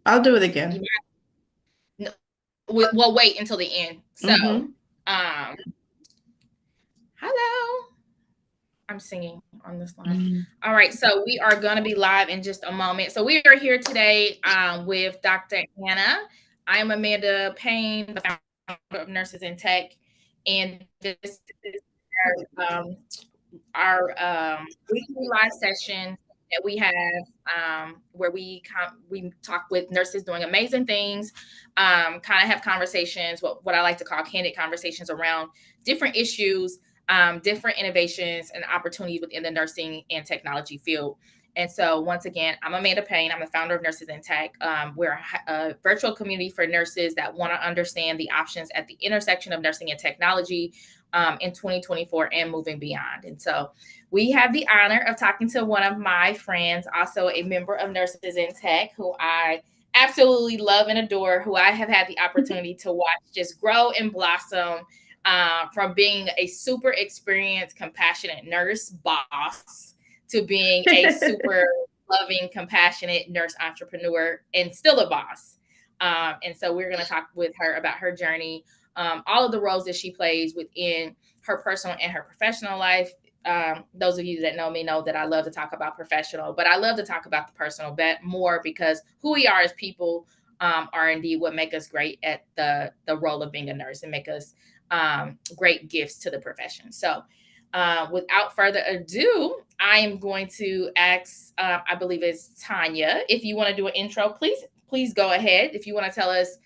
I'll do it again. No, we'll wait until the end. So, Mm-hmm. hello. I'm singing on this line. All right, so we are going to be live in just a moment. So we are here today with Dr. Anna. I am Amanda Payne, the founder of Nurses in Tech, and this is our weekly live session that we have where we talk with nurses doing amazing things, kind of have conversations, what I like to call candid conversations around different issues, different innovations and opportunities within the nursing and technology field. And so, once again, I'm Amanda Payne. I'm the founder of Nurses in Tech. We're a virtual community for nurses that want to understand the options at the intersection of nursing and technology in 2024 and moving beyond. And so, we have the honor of talking to one of my friends, also a member of Nurses in Tech, who I absolutely love and adore, who I have had the opportunity to watch just grow and blossom from being a super experienced, compassionate nurse boss to being a super loving, compassionate nurse entrepreneur and still a boss. And so we're going to talk with her about her journey, all of the roles that she plays within her personal and her professional life. Those of you that know me know that I love to talk about professional, but I love to talk about the personal bit more because who we are as people are indeed what make us great at the role of being a nurse and make us great gifts to the profession. So, without further ado, I am going to ask, I believe it's Tanya. If you want to do an intro, please go ahead. If you want to tell us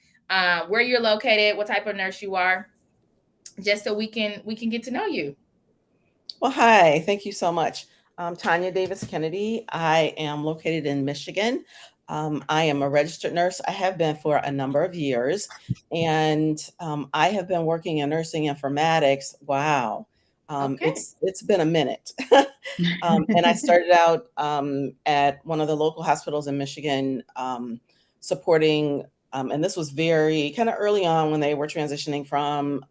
where you're located, what type of nurse you are, just so we can get to know you. Well, hi. Thank you so much. I'm Tanya Davis Kennedy. I am located in Michigan. I am a registered nurse. I have been for a number of years, and I have been working in nursing informatics. Wow, Okay. it's been a minute. And I started out at one of the local hospitals in Michigan, supporting, and this was very kind of early on when they were transitioning from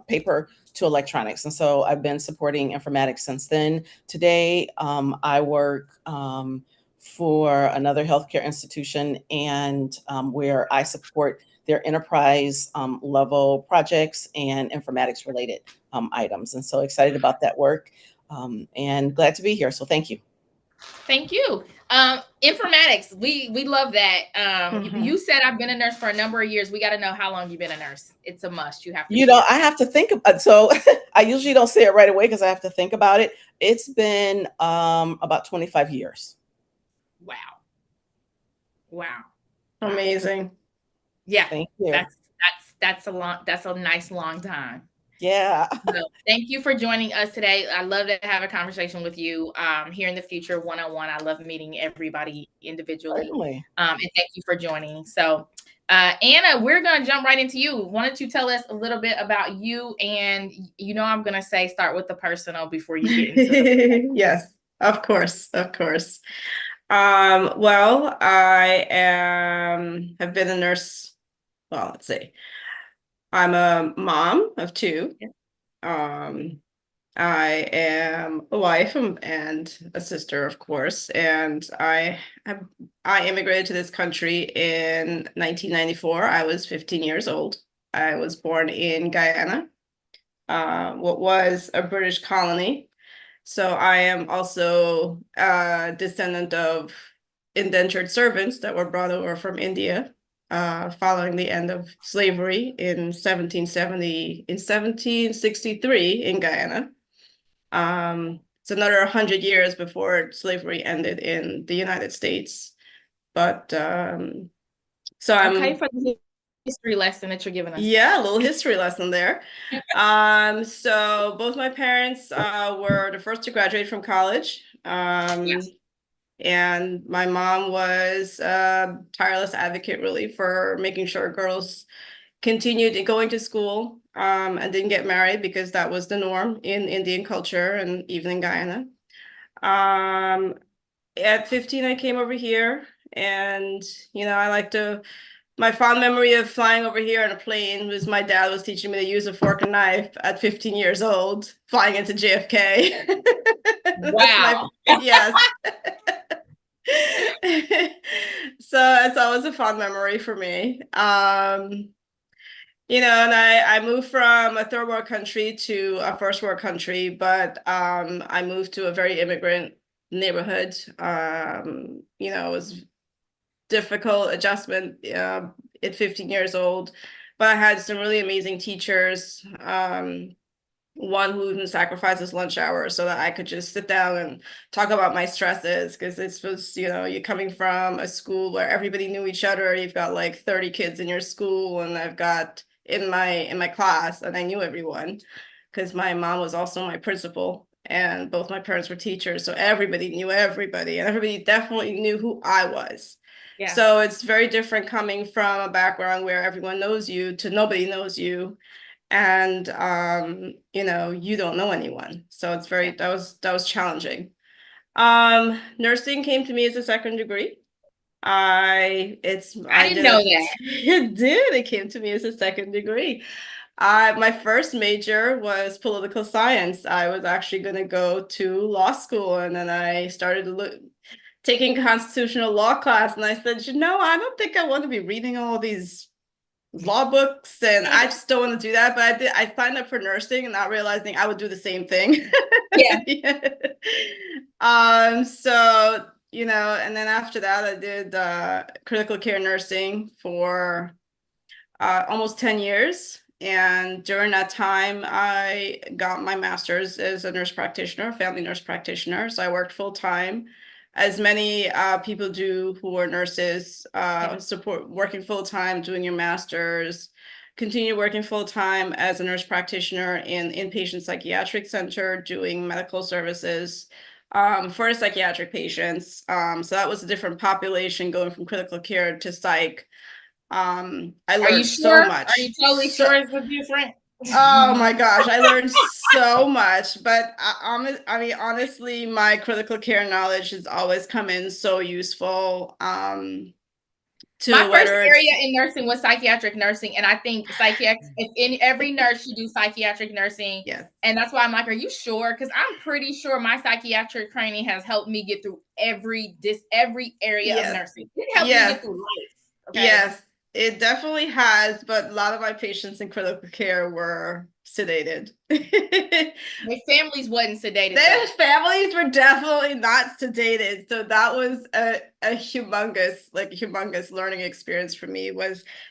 paper to electronics. And so I've been supporting informatics since then. Today, I work for another healthcare institution and where I support their enterprise level projects and informatics related items. And so excited about that work and glad to be here. So thank you. Thank you. Informatics, we love that. Mm-hmm. You said I've been a nurse for a number of years. We got to know how long you've been a nurse. It's a must. You have to You know, share. I have to think about so I usually don't say it right away because I have to think about it. It's been about 25 years. Wow. Wow. Wow. Amazing. Yeah. Thank you. That's a nice long time. Yeah, So thank you for joining us today. I love to have a conversation with you here in the future, one on one. I love meeting everybody individually. certainly. And thank you for joining. So, Anna, we're going to jump right into you. Why don't you tell us a little bit about you? And I'm going to say start with the personal before you get into the. Yes, of course, of course. Well, I am have been a nurse. Well, let's see. I'm a mom of two. Um, I am a wife and a sister, of course, and I immigrated to this country in 1994. I was 15 years old. I was born in Guyana, what was a British colony. So I am also a descendant of indentured servants that were brought over from India following the end of slavery in 1763 in Guyana. It's another 100 years before slavery ended in the United States. But so Okay, I'm for the history lesson that you're giving us. Yeah, a little history lesson there. So both my parents were the first to graduate from college. Yes. And my mom was a tireless advocate really for making sure girls continued going to school and didn't get married because that was the norm in Indian culture and even in Guyana. Um, at 15, I came over here and, I like to my fond memory of flying over here on a plane was my dad was teaching me to use a fork and knife at 15 years old, flying into JFK. That's my Wow. yes. So it's always a fun memory for me. And I moved from a third world country to a first world country, but I moved to a very immigrant neighborhood. It was difficult adjustment at 15 years old, but I had some really amazing teachers. One who even sacrificed his lunch hour so that I could just sit down and talk about my stresses, because this was, you're coming from a school where everybody knew each other. You've got like 30 kids in your school, and I've got in my class, and I knew everyone because my mom was also my principal and both my parents were teachers. So everybody knew everybody, and everybody definitely knew who I was. Yeah. So it's very different coming from a background where everyone knows you to nobody knows you, and you don't know anyone. So it's that was challenging. Nursing came to me as a second degree. I didn't know that. It came to me as a second degree. My first major was political science. I was actually going to go to law school, and then I started taking constitutional law class, and I said, I don't think I want to be reading all these law books, and I just don't want to do that. But I signed up for nursing and not realizing I would do the same thing. Yeah. So, and then after that I did critical care nursing for almost 10 years. And during that time, I got my master's as a nurse practitioner, family nurse practitioner. So I worked full time, as many people do who are nurses, working full time, doing your master's, continue working full time as a nurse practitioner in inpatient psychiatric center, doing medical services for psychiatric patients. So that was a different population, going from critical care to psych. I learned so much. Are you totally sure it's different? Oh my gosh, I learned so much. But honestly, my critical care knowledge has always come in so useful. My first area in nursing was psychiatric nursing, and I think in every nurse should do psychiatric nursing. Yes. And that's why I'm like, are you sure? Because I'm pretty sure my psychiatric training has helped me get through every area of nursing. It helped me get through life. Okay? Yes, it definitely has, but a lot of my patients in critical care were sedated. Their families wasn't sedated. Their families were definitely not sedated. So that was a humongous learning experience for me.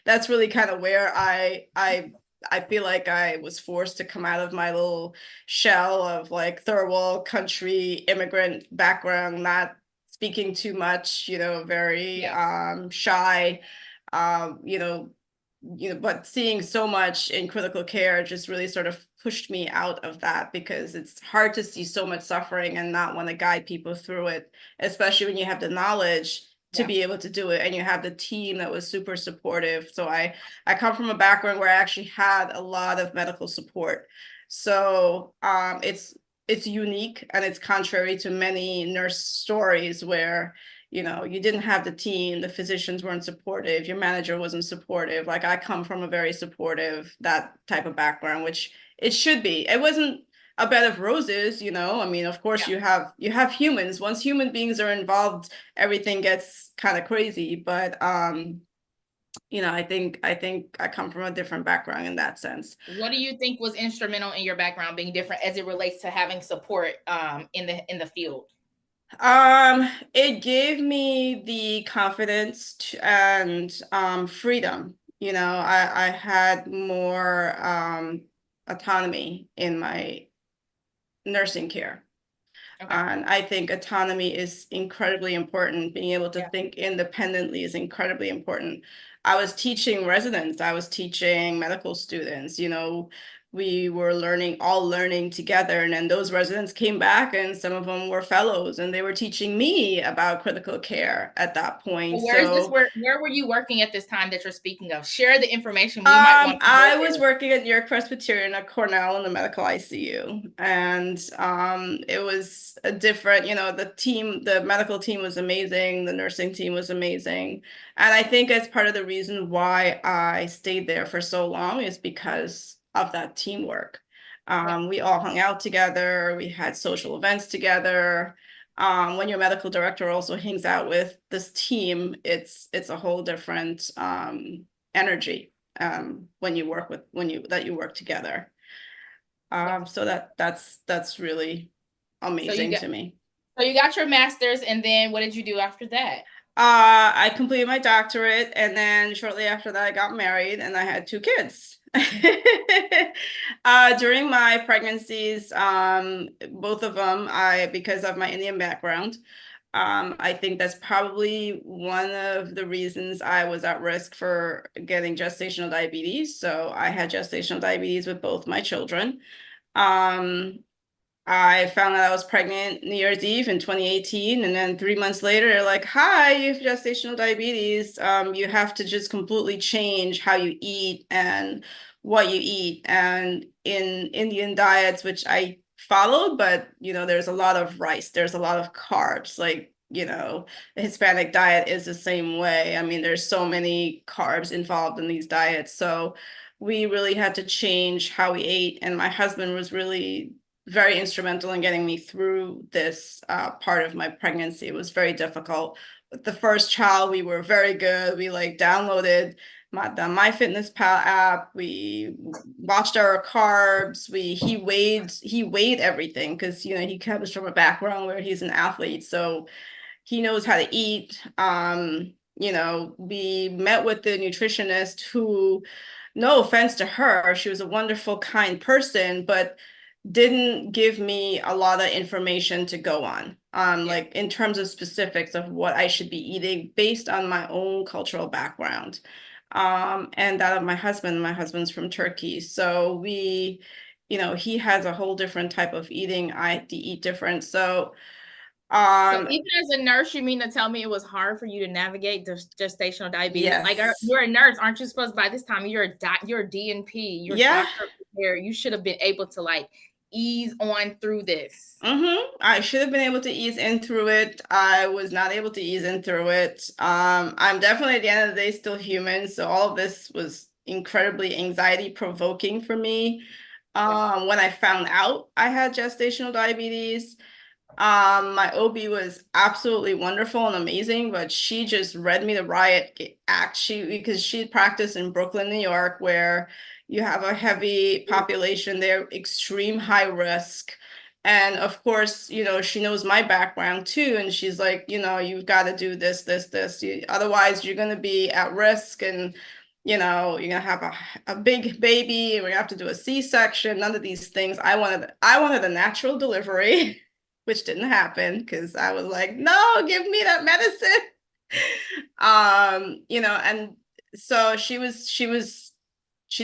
That's really kind of where I feel like I was forced to come out of my little shell of like third world country immigrant background, not speaking too much, very shy, but seeing so much in critical care just really sort of pushed me out of that, because it's hard to see so much suffering and not want to guide people through it, especially when you have the knowledge to be able to do it, and you have the team that was super supportive. So I come from a background where I actually had a lot of medical support. So it's unique, and it's contrary to many nurse stories where you didn't have the team, the physicians weren't supportive, your manager wasn't supportive. Like, I come from a very supportive, that type of background, which it should be. It wasn't a bed of roses, I mean, of course you have humans. Once human beings are involved, everything gets kind of crazy. But I think I come from a different background in that sense. What do you think was instrumental in your background being different as it relates to having support in the field? It gave me the confidence and freedom. I had more autonomy in my nursing care. Okay. And I think autonomy is incredibly important. Being able to think independently is incredibly important. I was teaching residents, I was teaching medical students, we were all learning together. And then those residents came back, and some of them were fellows, and they were teaching me about critical care at that point. Where were you working at this time that you're speaking of? Share the information we might want to I was working at New York Presbyterian at Cornell in the medical ICU. And it was a different, the medical team was amazing. The nursing team was amazing. And I think as part of the reason why I stayed there for so long is because of that teamwork. We all hung out together. We had social events together. When your medical director also hangs out with this team, it's a whole different energy when you work together. So that's really amazing to me. So you got your master's, and then what did you do after that? I completed my doctorate, and then shortly after that, I got married, and I had 2 kids. During my pregnancies, both of them, because of my Indian background, I think that's probably one of the reasons I was at risk for getting gestational diabetes. So I had gestational diabetes with both my children. I found out I was pregnant New Year's Eve in 2018, and then 3 months later, they're like, "Hi, you have gestational diabetes. You have to just completely change how you eat and what you eat." And in Indian diets, which I followed, but there's a lot of rice, there's a lot of carbs. Like, the Hispanic diet is the same way. I mean, there's so many carbs involved in these diets, so we really had to change how we ate. And my husband was really very instrumental in getting me through this part of my pregnancy. It was very difficult. With the first child, we were very good. We downloaded the MyFitnessPal app. We watched our carbs. He weighed everything because he comes from a background where he's an athlete, so he knows how to eat. We met with the nutritionist who, no offense to her, she was a wonderful, kind person, but didn't give me a lot of information to go on, like in terms of specifics of what I should be eating based on my own cultural background, and that of my husband. My husband's from Turkey, so he has a whole different type of eating. I eat different, so even as a nurse, you mean to tell me it was hard for you to navigate the gestational diabetes? Yes. Like, you're a nurse, aren't you supposed, by this time you're a DNP, you're doctor prepared. You should have been able to ease on through this. I should have been able to ease in through it. I was not able to ease in through it. I'm definitely at the end of the day still human, so all of this was incredibly anxiety provoking for me. When I found out I had gestational diabetes, my OB was absolutely wonderful and amazing, but she just read me the riot act. Because she practiced in Brooklyn, New York, where you have a heavy population there, extreme high risk. And of course, she knows my background too. And she's like, you've got to do this, this, this. Otherwise, you're going to be at risk, and you're going to have a big baby, and we have to do a C-section. None of these things. I wanted a natural delivery. Which didn't happen because I was like, no, give me that medicine. And so she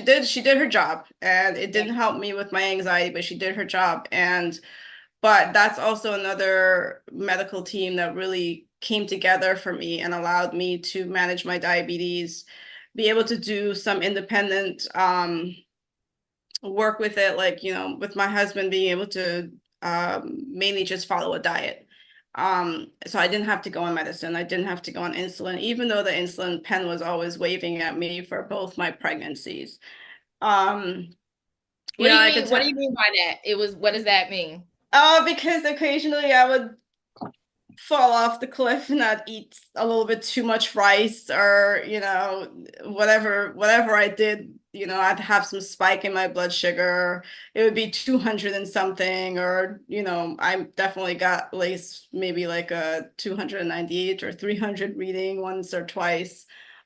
did her job, and it didn't help me with my anxiety, but she did her job. But that's also another medical team that really came together for me and allowed me to manage my diabetes, be able to do some independent work with it, with my husband being able to mainly just follow a diet. So I didn't have to go on medicine. I didn't have to go on insulin, even though the insulin pen was always waving at me for both my pregnancies. What do you mean by that? What does that mean? Because occasionally I would fall off the cliff and not eat a little bit too much rice, or whatever I did, I'd have some spike in my blood sugar. It would be 200 and something, or I definitely got at least maybe like a 298 or 300 reading once or twice.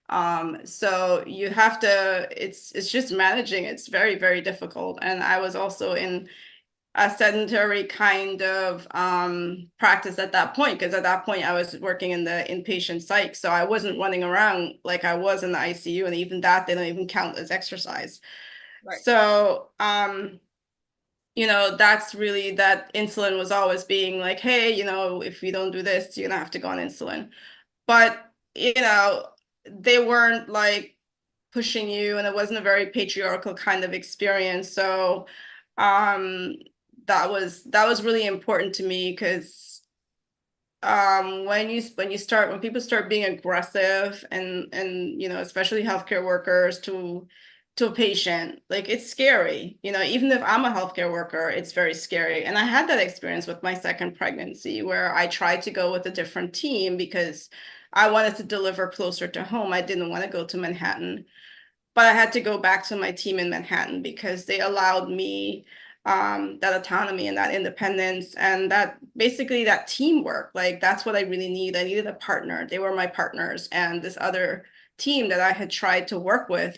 So you have to, it's just managing. It's very, very difficult. And I was also in a sedentary kind of practice at that point, because at that point I was working in the inpatient psych, so I wasn't running around like I was in the ICU, and even that they don't even count as exercise. Right. So that's really, that insulin was always being like, hey, if you don't do this, you're gonna have to go on insulin. But they weren't like pushing you, and it wasn't a very patriarchal kind of experience. So that was really important to me, because when people start being aggressive, and especially healthcare workers, to to a patient, like it's scary. You know, even if I'm a healthcare worker, it's very scary. And I had that experience with my second pregnancy where I tried to go with a different team because I wanted to deliver closer to home. I didn't want to go to Manhattan, but I had to go back to my team in Manhattan because they allowed me that autonomy and that independence and that basically that teamwork. Like that's what I really need. I needed a partner. They were my partners, and this other team that I had tried to work with,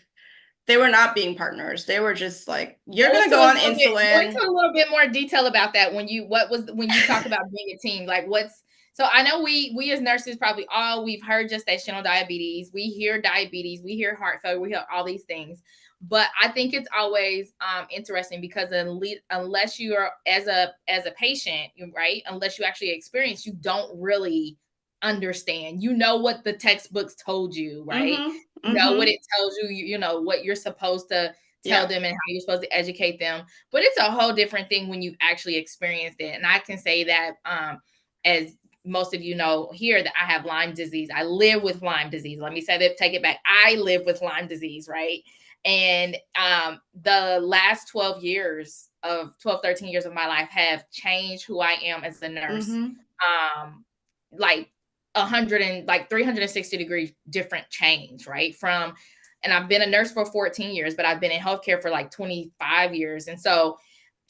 they were not being partners. They were just like, you're gonna go on Go insulin. into a little bit more detail about that when you talk about being a team. Like so I know we as nurses probably we've heard gestational diabetes, we hear diabetes, we hear heart failure, we hear all these things. But I think it's always interesting because unless you are as a patient, right? Unless you actually experience, you don't really understand. You know what the textbooks told you, right? You know what it tells you, you know what you're supposed to tell them and how you're supposed to educate them. But it's a whole different thing when you actually experienced it. And I can say that as most of you know here, that I have Lyme disease. I live with Lyme disease. Let me say that, take it back. I live with Lyme disease, right? And the last 13 years of my life have changed who I am as a nurse. Like 360 degree different change, right? And I've been a nurse for 14 years, but I've been in healthcare for like 25 years. And so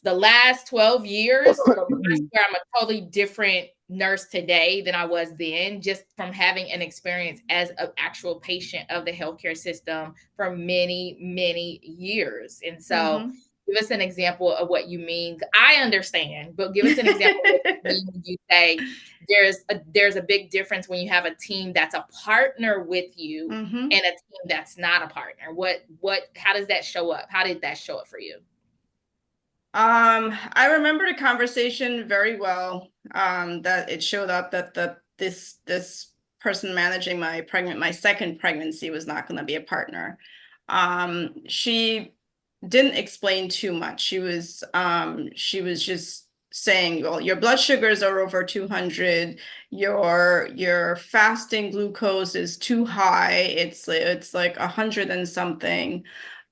the last 12 years, where I'm a totally different nurse today than I was then, just from having an experience as an actual patient of the healthcare system for many, many years. And so give us an example of what you mean. I understand, but give us an example of what you mean when you say there's a big difference when you have a team that's a partner with you and a team that's not a partner. How does that show up? How did that show up for you? I remember the conversation very well. That it showed up that this person managing my second pregnancy was not going to be a partner. She didn't explain too much. She was just saying, well, your blood sugars are over 200, your fasting glucose is too high. It's like 100 and something.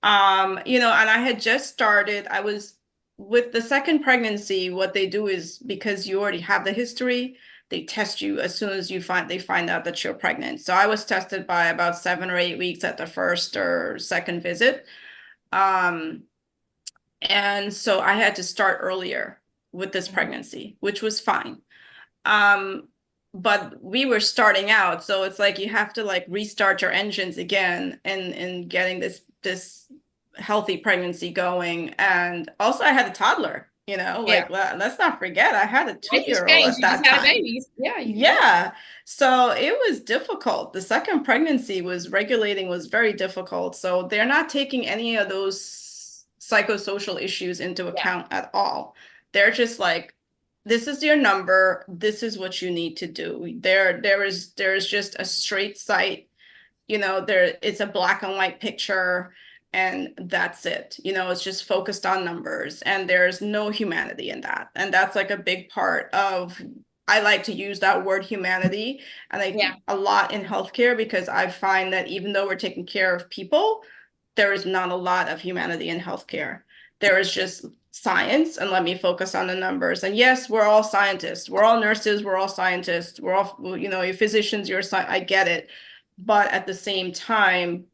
You know, and I had just started. I was with the second pregnancy. What they do is, because you already have the history, they test you as soon as they find out that you're pregnant. So I was tested by about 7 or 8 weeks at the first or second visit. And so I had to start earlier with this pregnancy, which was fine. But we were starting out, so it's like you have to like restart your engines again in getting this healthy pregnancy going. And also I had a toddler, you know, like let's not forget I had a 2-year-old at that time. Yeah. So it was difficult. The second pregnancy was very difficult. So they're not taking any of those psychosocial issues into account at all. They're just like, this is your number. This is what you need to do. There is just a straight sight, you know, it's a black and white picture, and that's it. You know, it's just focused on numbers, and there's no humanity in that. And that's like a big part of, I like to use that word humanity, and a lot in healthcare, because I find that even though we're taking care of people, there is not a lot of humanity in healthcare. There is just science, and let me focus on the numbers. And yes, we're all scientists. We're all nurses. We're all scientists. We're all, you know, you're physicians, I get it. But at the same time,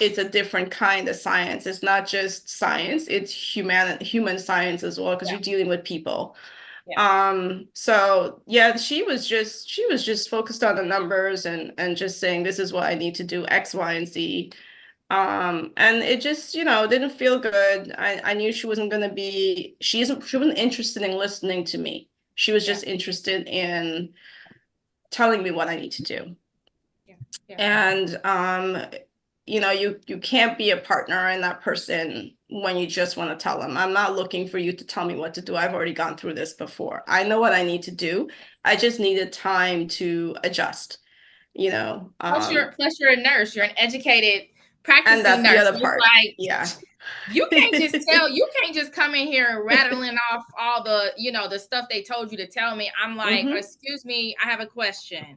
it's a different kind of science. It's not just science, it's human science as well, because you're dealing with people. So yeah, she was just focused on the numbers and just saying, this is what I need to do, X, Y, and Z. And it just, you know, didn't feel good. I knew she wasn't going to be, she wasn't interested in listening to me. She was just interested in telling me what I need to do. And you know, you can't be a partner in that person when you just want to tell them, I'm not looking for you to tell me what to do. I've already gone through this before. I know what I need to do. I just needed time to adjust, you know. Plus you're a nurse. You're an educated practicing nurse. And that's the other part. Like, you can't just come in here rattling off all the, you know, the stuff they told you to tell me. I'm like, excuse me, I have a question.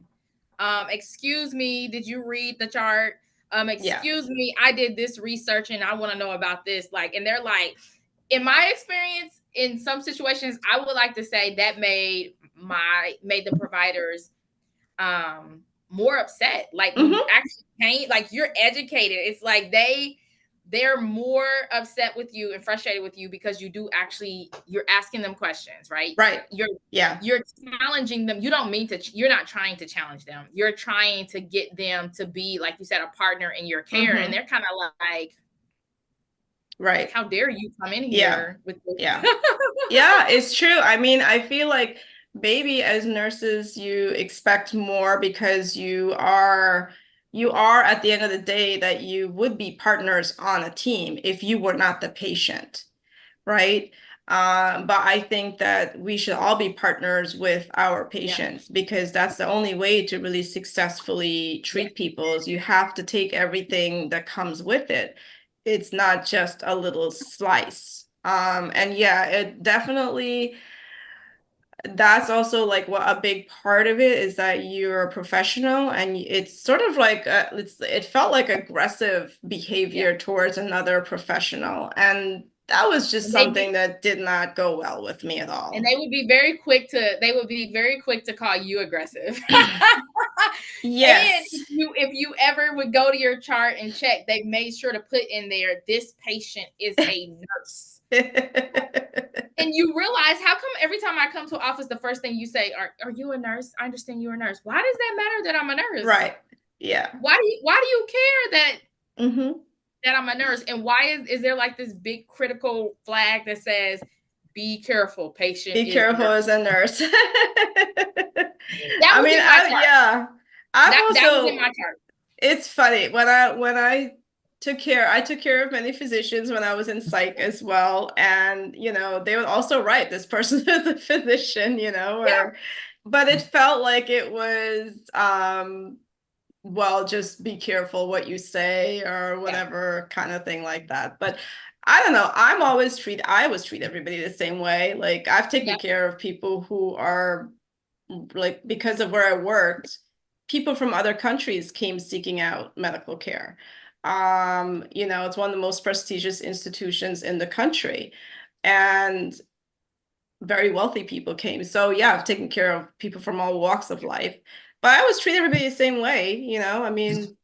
Excuse me, did you read the chart? Excuse me, I did this research and I want to know about this. Like, and they're like, in my experience, in some situations, I would like to say that made the providers more upset. Like when you actually came, like you're educated, it's like they're more upset with you and frustrated with you because you're asking them questions, right? Right. You're challenging them. You're not trying to challenge them. You're trying to get them to be, like you said, a partner in your care. And they're kind of like, right, how dare you come in here with this? Yeah, it's true. I mean, I feel like maybe as nurses, you expect more because you are at the end of the day that you would be partners on a team if you were not the patient, right? But I think that we should all be partners with our patients because that's the only way to really successfully treat people is you have to take everything that comes with it. It's not just a little slice. And yeah, it definitely, that's also like what a big part of it is that you're a professional and it's sort of like it felt like aggressive behavior towards another professional, and that was just something that did not go well with me at all. And they would be very quick to call you aggressive. Yes. And if you ever would go to your chart and check, they made sure to put in there, this patient is a nurse. And you realize, how come every time I come to an office, the first thing you say, are you a nurse? I understand you're a nurse. Why does that matter that I'm a nurse? Right. Yeah. Why do you care that that I'm a nurse? And why is there like this big critical flag that says, be careful, patient. Be careful as a nurse. That was in my chart. It's funny when I took care of many physicians when I was in psych as well, and they would also write, this person is a physician, but it felt like it was well, just be careful what you say or whatever kind of thing like that. But I don't know. I always treat everybody the same way. Like I've taken care of people who are like, because of where I worked, people from other countries came seeking out medical care. It's one of the most prestigious institutions in the country, and very wealthy people came. So yeah, I've taken care of people from all walks of life, but I always treat everybody the same way. I mean,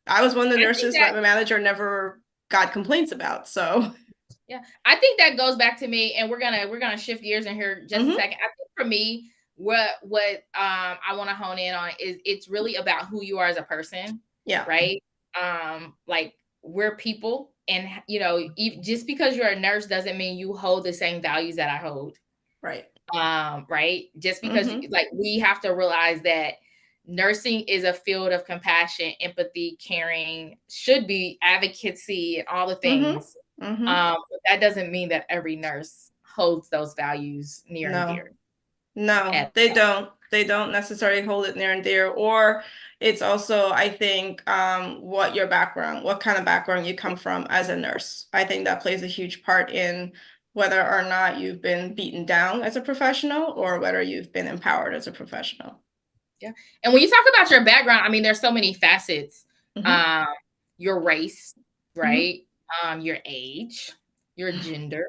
I was one of the nurses that my manager never got complaints about. So yeah, I think that goes back to me, and we're gonna shift gears in here just a second. I think for me, what I want to hone in on is it's really about who you are as a person. Yeah. Right. Like we're people, and just because you're a nurse doesn't mean you hold the same values that I hold. Right. Right. Just because we have to realize that nursing is a field of compassion, empathy, caring, should be advocacy, and all the things. But that doesn't mean that every nurse holds those values near and dear. No, they don't. They don't necessarily hold it near and dear. Or it's also, I think, what kind of background you come from as a nurse. I think that plays a huge part in whether or not you've been beaten down as a professional or whether you've been empowered as a professional. Yeah. And when you talk about your background, I mean, there's so many facets. Your race, right? Your age, your gender.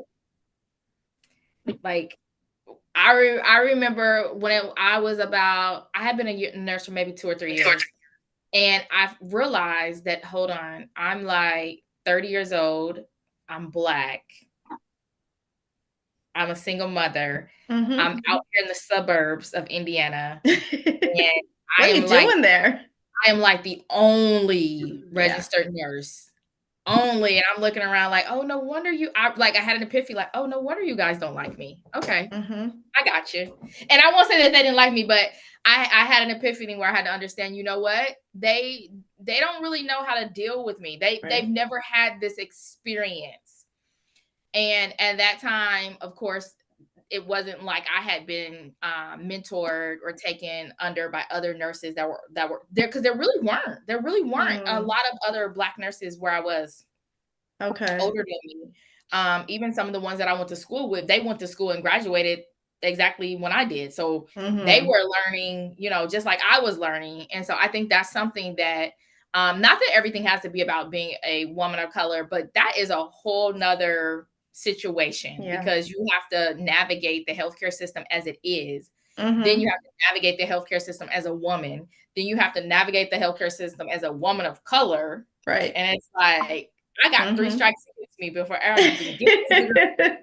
Like, I remember when I had been a nurse for maybe 2 or 3 years. And I realized that, hold on, I'm like 30 years old. I'm Black. I'm a single mother. I'm out here in the suburbs of Indiana. And what are you doing there? I am like the only registered nurse. And I'm looking around like, oh, no wonder I had an epiphany, like, oh, no wonder you guys don't like me. Okay. I got you. And I won't say that they didn't like me, but I had an epiphany where I had to understand, you know what? They don't really know how to deal with me. They've never had this experience. And at that time, of course, it wasn't like I had been mentored or taken under by other nurses that were there, because there really weren't a lot of other Black nurses where I was older than me. Even some of the ones that I went to school with, they went to school and graduated exactly when I did. So they were learning, just like I was learning. And so I think that's something that Not that everything has to be about being a woman of color, but that is a whole nother situation because you have to navigate the healthcare system as it is. Then you have to navigate the healthcare system as a woman. Then you have to navigate the healthcare system as a woman of color. Right. And it's like, I got 3 strikes against me before I even get to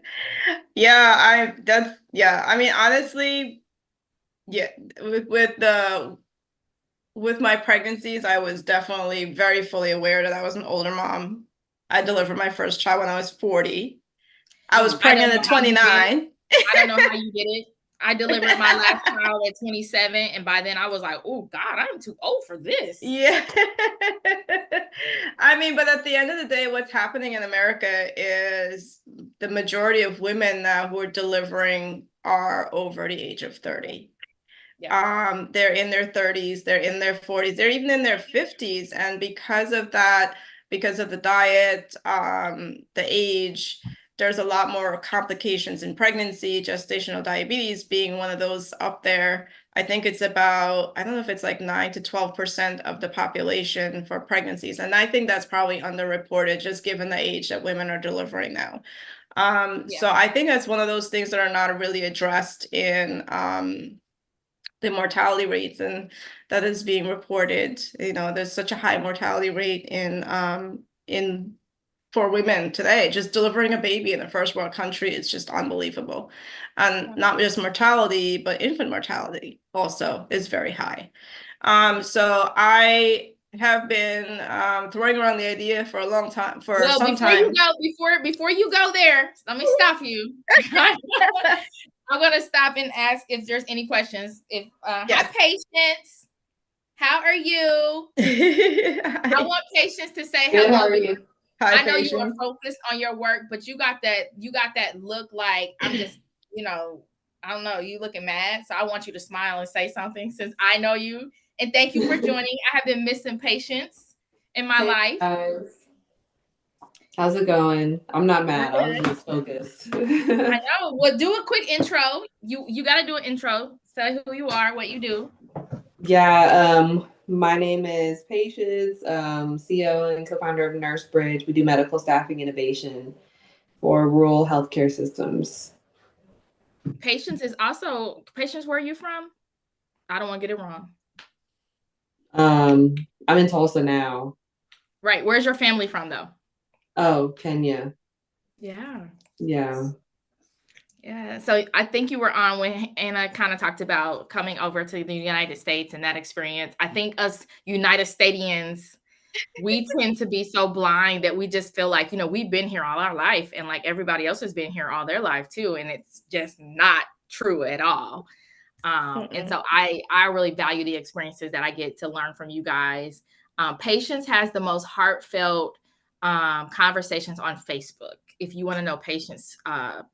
I mean, honestly, yeah, with my pregnancies, I was definitely very fully aware that I was an older mom. I delivered my first child when I was 40. I was pregnant at 29. I don't know how you did it. I delivered my last child at 27, and by then I was like, oh God, I'm too old for this. Yeah. I mean, but at the end of the day, what's happening in America is the majority of women now who are delivering are over the age of 30. Yeah. They're in their 30s, they're in their 40s, they're even in their 50s. And because of that, because of the diet, the age, there's a lot more complications in pregnancy, gestational diabetes being one of those up there. I think it's about, I don't know if it's like 9 to 12% of the population for pregnancies. And I think that's probably underreported just given the age that women are delivering now. So I think that's one of those things that are not really addressed in the mortality rates and that is being reported. You know, there's such a high mortality rate in for women today. Just delivering a baby in a first world country is just unbelievable. And not just mortality, but infant mortality also is very high. So I have been throwing around the idea for a long time, for some time. Before you go there, let me stop you. I'm going to stop and ask if there's any questions. If Hi, Patience. How are you? I want Patience to say hello. How are you? Hi, I know you are focused on your work, but you got that look like I'm just, I don't know, you looking mad. So I want you to smile and say something since I know you. And thank you for joining. I have been missing Patience in my life. Guys. How's it going? I'm not mad. I was just focused. I know. Well, do a quick intro. You got to do an intro. Say who you are, what you do. Yeah. My name is Patience, CEO and co-founder of NurseBridge. We do medical staffing innovation for rural healthcare systems. Patience, where are you from? I don't want to get it wrong. I'm in Tulsa now. Right. Where's your family from, though? Oh, Kenya. Yeah. Yeah. Yeah. So I think you were on when Anna kind of talked about coming over to the United States and that experience. I think us United Statians, we tend to be so blind that we just feel like, we've been here all our life and like everybody else has been here all their life too. And it's just not true at all. And so I really value the experiences that I get to learn from you guys. Patience has the most heartfelt conversations on Facebook. If you want to know Patience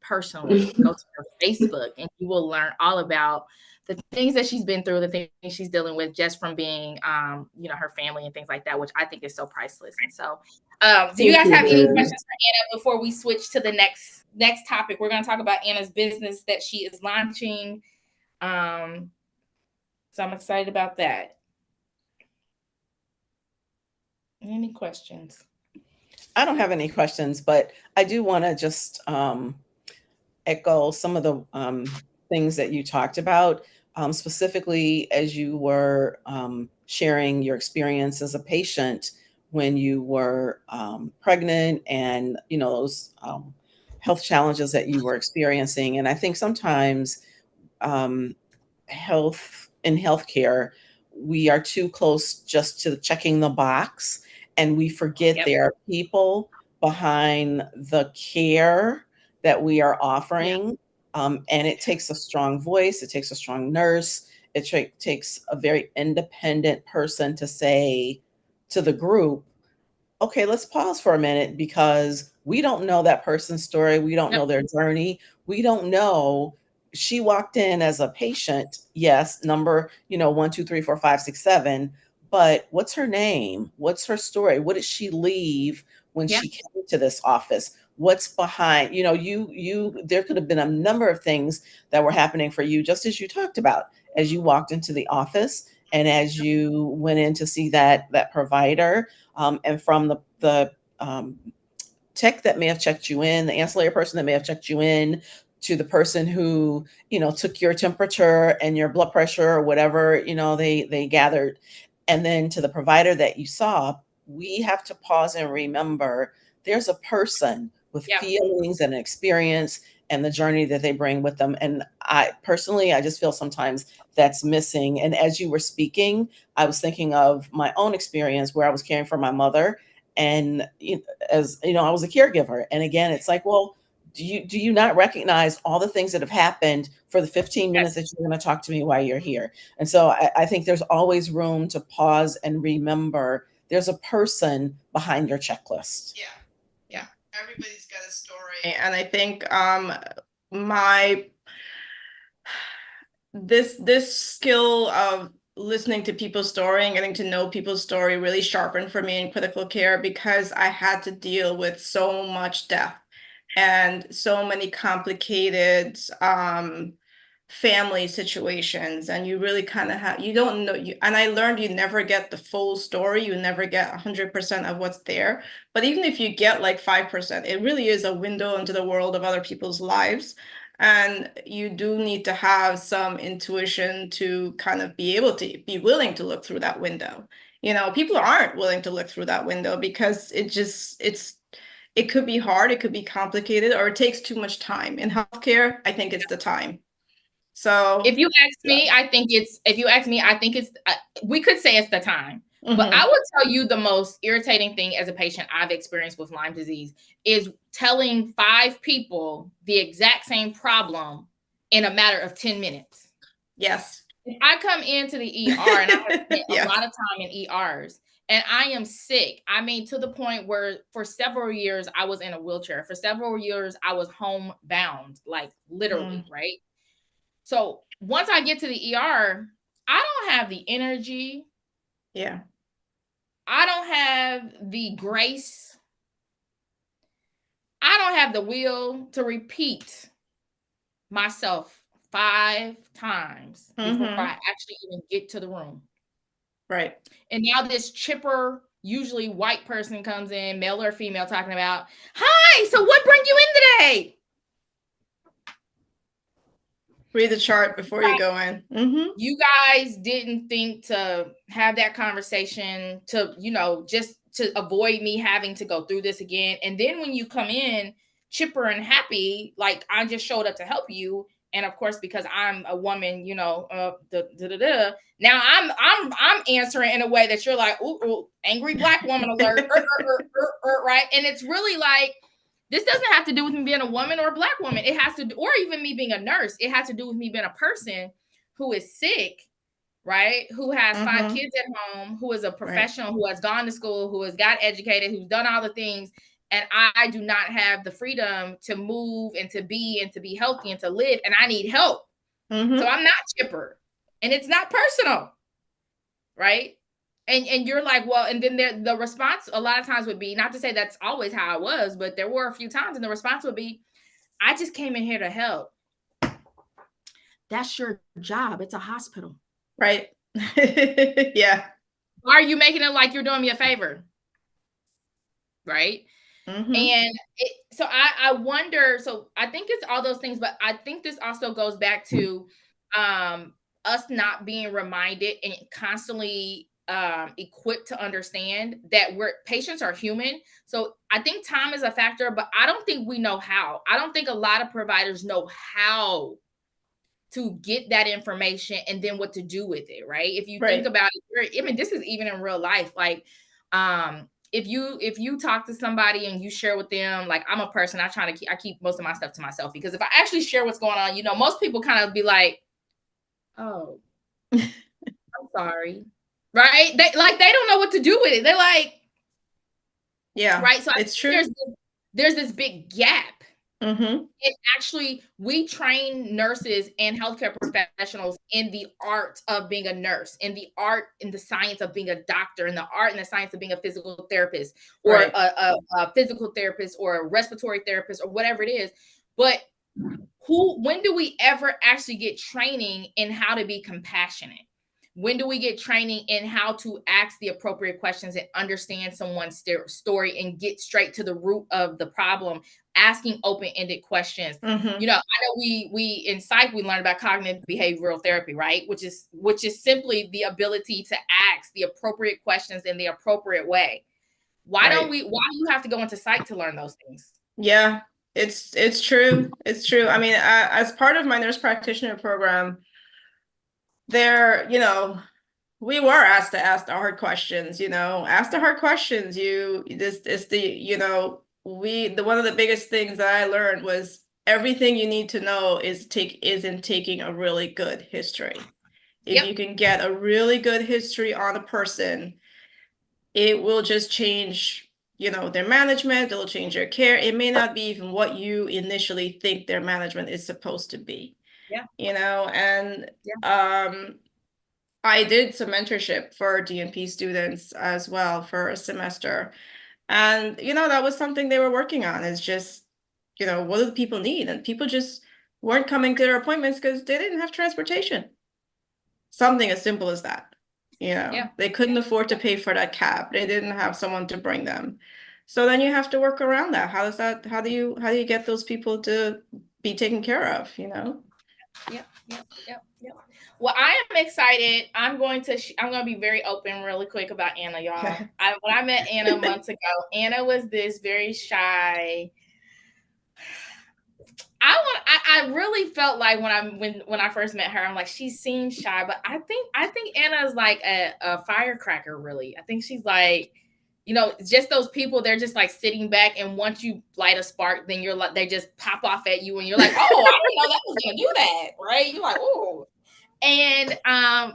personally, go to her Facebook and you will learn all about the things that she's been through, the things she's dealing with just from being, her family and things like that, which I think is so priceless. And so, do you guys have any questions for Anna before we switch to the next topic? We're going to talk about Anna's business that she is launching. So I'm excited about that. Any questions? I don't have any questions, but I do want to just echo some of the things that you talked about, specifically as you were sharing your experience as a patient when you were pregnant and, those health challenges that you were experiencing. And I think sometimes healthcare, we are too close just to checking the box. And we forget there are people behind the care that we are offering. And it takes a strong voice. It takes a strong nurse. It takes a very independent person to say to the group, okay, let's pause for a minute because we don't know that person's story. We don't know their journey. We don't know. She walked in as a patient. Yes, number, 1, 2, 3, 4, 5, 6, 7. But what's her name? What's her story? What did she leave when she came to this office? What's behind, there could have been a number of things that were happening for you, just as you talked about, as you walked into the office And as you went in to see that provider, and from the tech that may have checked you in, the ancillary person that may have checked you in, to the person who, took your temperature and your blood pressure or whatever, they gathered, and then to the provider that you saw, we have to pause and remember there's a person with Yeah. feelings and experience and the journey that they bring with them. And I personally, I just feel sometimes that's missing. And as you were speaking, I was thinking of my own experience where I was caring for my mother. And as you know, I was a caregiver. And again, it's like, well, do you not recognize all the things that have happened for the 15 minutes that you're going to talk to me while you're here? And so I think there's always room to pause and remember there's a person behind your checklist. Yeah. Yeah. Everybody's got a story. And I think this skill of listening to people's story and getting to know people's story really sharpened for me in critical care, because I had to deal with so much death and so many complicated family situations, and you really kind of you don't know, and I learned you never get the full story, you never get 100% of what's there, but even if you get like 5%, it really is a window into the world of other people's lives. And you do need to have some intuition to kind of be able to be willing to look through that window. People aren't willing to look through that window because it could be hard, it could be complicated, or it takes too much time. In healthcare, I think it's the time. So if you ask me, I think it's, we could say it's the time. Mm-hmm. But I will tell you the most irritating thing as a patient I've experienced with Lyme disease is telling 5 people the exact same problem in a matter of 10 minutes. Yes. If I come into the ER and I have spent Yes. a lot of time in ERs and I am sick, I mean, to the point where for several years I was in a wheelchair. For several years I was homebound, like literally, right? So once I get to the ER, I don't have the energy. Yeah. I don't have the grace. I don't have the will to repeat myself 5 times before I actually even get to the room. Right. And now this chipper, usually white person comes in, male or female, talking about, "Hi, so what brought you in today?" Read the chart before you go in. You guys didn't think to have that conversation to, just to avoid me having to go through this again. And then when you come in chipper and happy, like I just showed up to help you. And of course, because I'm a woman, now I'm answering in a way that you're like, ooh, angry Black woman alert, right? And it's really like, this doesn't have to do with me being a woman or a Black woman. It has to do, or even me being a nurse. It has to do with me being a person who is sick, right? Who has 5 kids at home, who is a professional, who has gone to school, who has got educated, who's done all the things. And I do not have the freedom to move and to be healthy and to live. And I need help. So I'm not chipper. And it's not personal, right? And you're like, well, and then the response a lot of times would be, not to say that's always how I was, but there were a few times, and the response would be, I just came in here to help. That's your job. It's a hospital. Right. Yeah. Why are you making it like you're doing me a favor? Right. And so I wonder, so I think it's all those things, but I think this also goes back to us not being reminded and constantly equipped to understand that patients are human. So I think time is a factor, but I don't think we know how. I don't think a lot of providers know how to get that information and then what to do with it, right? If you think about it, I mean, this is even in real life. Like, if you talk to somebody and you share with them, like I'm a person, I keep most of my stuff to myself, because if I actually share what's going on, most people kind of be like, oh, I'm sorry. Right? They don't know what to do with it. They're like, yeah, right. So it's true. There's this big gap. It actually, we train nurses and healthcare professionals in the art of being a nurse, in the art, in the science of being a doctor, in the art and the science of being a physical therapist, or a physical therapist, or a respiratory therapist, or whatever it is. But when do we ever actually get training in how to be compassionate? When do we get training in how to ask the appropriate questions and understand someone's story and get straight to the root of the problem, asking open-ended questions? Mhm. You know, I know we in psych, we learn about cognitive behavioral therapy, right? Which is simply the ability to ask the appropriate questions in the appropriate way. Why do you have to go into psych to learn those things? Yeah, it's true. It's true. I mean, as part of my nurse practitioner program, there, we were asked to ask the hard questions, ask the hard questions. This is one of the biggest things that I learned was everything you need to know is in taking a really good history. If you can get a really good history on a person, it will just change, their management, it'll change their care. It may not be even what you initially think their management is supposed to be. Yeah. And I did some mentorship for DNP students as well for a semester. And, that was something they were working on, is just, what do the people need? And people just weren't coming to their appointments because they didn't have transportation. Something as simple as that. They couldn't afford to pay for that cab. They didn't have someone to bring them. So then you have to work around that. How do you get those people to be taken care of, Yep. Well, I am excited. I'm going to be very open really quick about Anna, y'all. When I met Anna months ago, Anna was this very shy. I really felt like when I first met her, I'm like, she seems shy, but I think Anna is like a firecracker, really. I think she's like, just those people, they're just like sitting back, and once you light a spark, then you're like, they just pop off at you and you're like, oh, I didn't know that was gonna do that, right? You're like, oh. And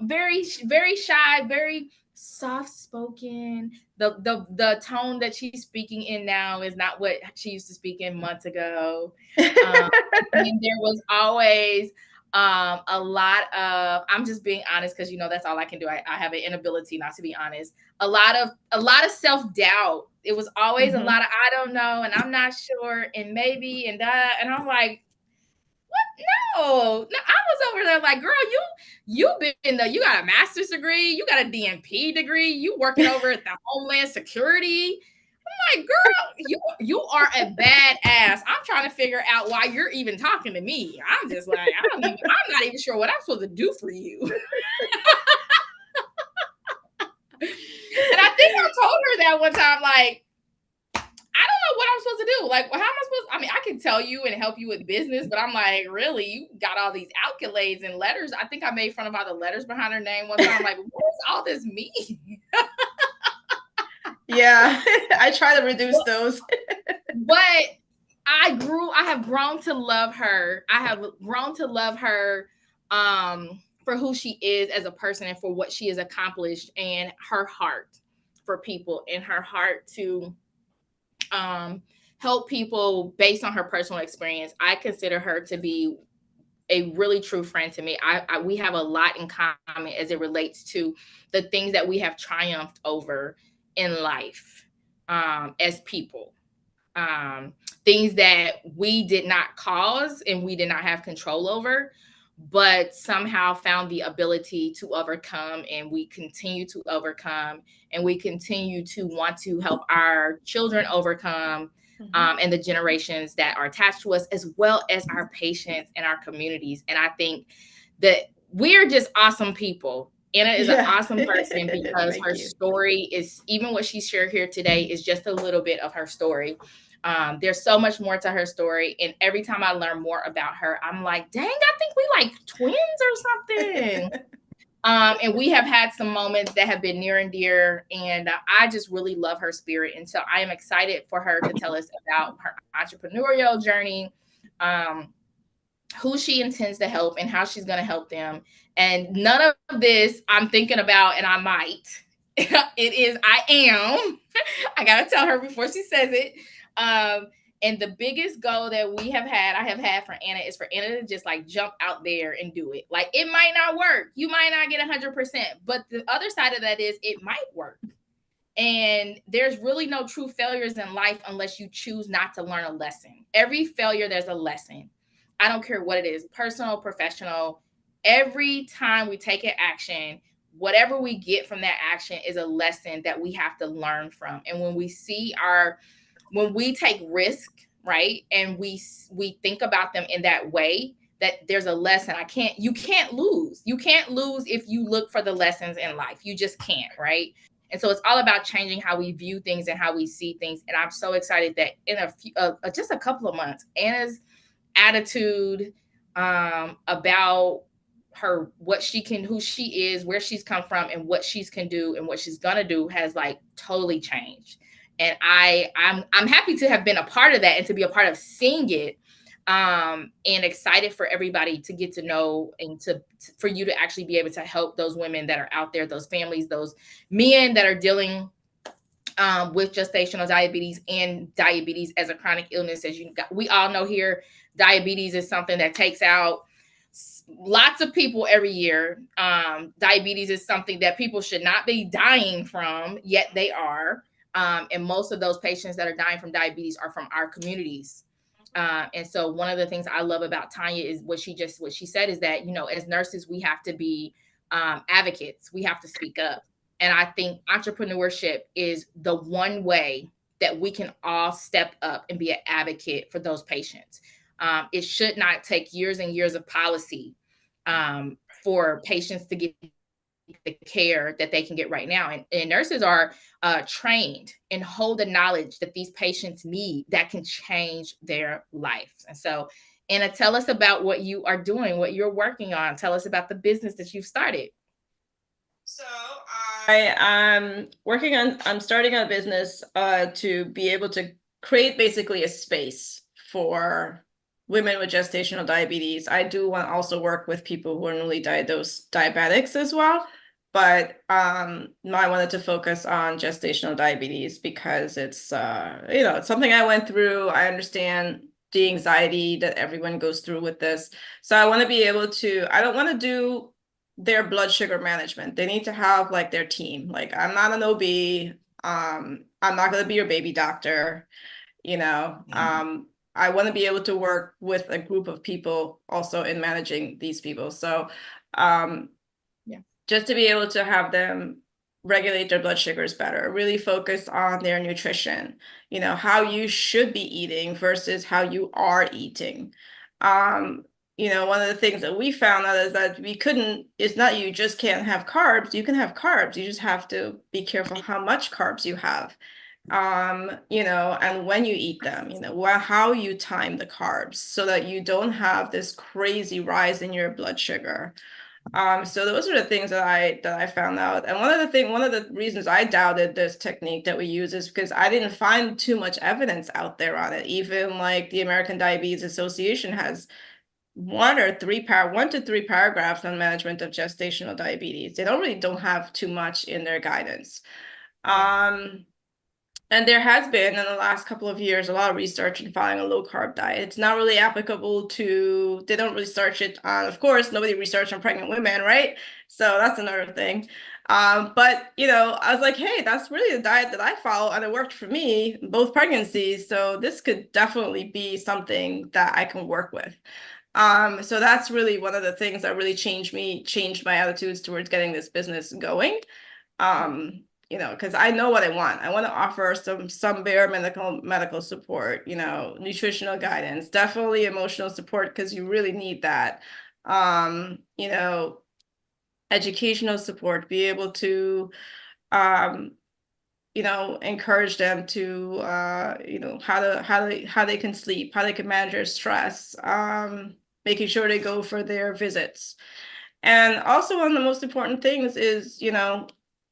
very, very shy, very soft spoken. The tone that she's speaking in now is not what she used to speak in months ago. And there was always a lot of, I'm just being honest because that's all I can do. I have an inability not to be honest. A lot of self-doubt. It was always a lot of I don't know and I'm not sure and maybe and that, and I'm like, what? No, I was over there like, girl, you've been you got a master's degree, you got a DNP degree, you working over at the Homeland Security. I'm like, girl, you are a badass. I'm trying to figure out why you're even talking to me. I'm just like, I'm not even sure what I'm supposed to do for you. And I think I told her that one time, like, I don't know what I'm supposed to do. Like, how am I supposed to, I mean, I can tell you and help you with business, but I'm like, really? You got all these accolades and letters. I think I made fun of all the letters behind her name one time. Like, what does all this mean? Yeah, I try to reduce those. But I have grown to love her. I have grown to love her for who she is as a person and for what she has accomplished, and her heart for people and her heart to help people based on her personal experience. I consider her to be a really true friend to me. We have a lot in common as it relates to the things that we have triumphed over in life as people. Things that we did not cause and we did not have control over, but somehow found the ability to overcome, and we continue to overcome, and we continue to want to help our children overcome, and the generations that are attached to us, as well as our patients and our communities. And I think that we're just awesome people. Anna is an awesome person because her story is, even what she shared here today is just a little bit of her story. There's so much more to her story. And every time I learn more about her, I'm like, dang, I think we like twins or something. And we have had some moments that have been near and dear. And I just really love her spirit. And so I am excited for her to tell us about her entrepreneurial journey, who she intends to help and how she's going to help them. And none of this I'm thinking about, and I might. It is, I am. I got to tell her before she says it. And the biggest goal that I have had for Anna is for Anna to just like jump out there and do it. Like, it might not work. You might not get 100%, but the other side of that is it might work. And there's really no true failures in life unless you choose not to learn a lesson. Every failure, there's a lesson. I don't care what it is, personal, professional. Every time we take an action, whatever we get from that action is a lesson that we have to learn from. And when we when we take risk, right, and we think about them in that way, that there's a lesson. You can't lose. You can't lose if you look for the lessons in life. You just can't, right? And so it's all about changing how we view things and how we see things. And I'm so excited that in just a couple of months, Anna's attitude about her, what she can, who she is, where she's come from, and what she's can do and what she's gonna do has like totally changed. And I'm happy to have been a part of that and to be a part of seeing it, and excited for everybody to get to know and for you to actually be able to help those women that are out there, those families, those men that are dealing with gestational diabetes and diabetes as a chronic illness. We all know here, diabetes is something that takes out lots of people every year. Diabetes is something that people should not be dying from, yet they are. And most of those patients that are dying from diabetes are from our communities. And so one of the things I love about Tanya is what she said is that, as nurses, we have to be advocates. We have to speak up. And I think entrepreneurship is the one way that we can all step up and be an advocate for those patients. It should not take years and years of policy for patients to get the care that they can get right now. And nurses are trained and hold the knowledge that these patients need that can change their lives. And so, Anna, tell us about what you are doing, what you're working on. Tell us about the business that you've started. So I'm starting a business to be able to create basically a space for women with gestational diabetes. I do want to also work with people who are newly diagnosed diabetics as well. But I wanted to focus on gestational diabetes because it's, it's something I went through. I understand the anxiety that everyone goes through with this. So I want to be able to, I don't want to do their blood sugar management. They need to have like their team. Like, I'm not an OB. I'm not going to be your baby doctor, I want to be able to work with a group of people also in managing these people. So just to be able to have them regulate their blood sugars better, really focus on their nutrition, how you should be eating versus how you are eating. One of the things that we found out is that it's not you just can't have carbs. You can have carbs. You just have to be careful how much carbs you have. And when you eat them, how you time the carbs so that you don't have this crazy rise in your blood sugar. So those are the things that I found out. And one of the reasons I doubted this technique that we use is because I didn't find too much evidence out there on it. Even like the American Diabetes Association has 1 to 3 paragraphs on management of gestational diabetes. They don't have too much in their guidance. And there has been in the last couple of years a lot of research in following a low carb diet. It's not really applicable they don't research it on, of course, nobody researched on pregnant women, right? So that's another thing. But I was like, hey, that's really the diet that I follow, and it worked for me both pregnancies. So this could definitely be something that I can work with. So that's really one of the things that really changed my attitudes towards getting this business going. Because I know what I want. I want to offer some bare medical support, nutritional guidance, definitely emotional support, because you really need that. Educational support, be able to, encourage them to, how they can sleep, how they can manage their stress, making sure they go for their visits. And also one of the most important things is,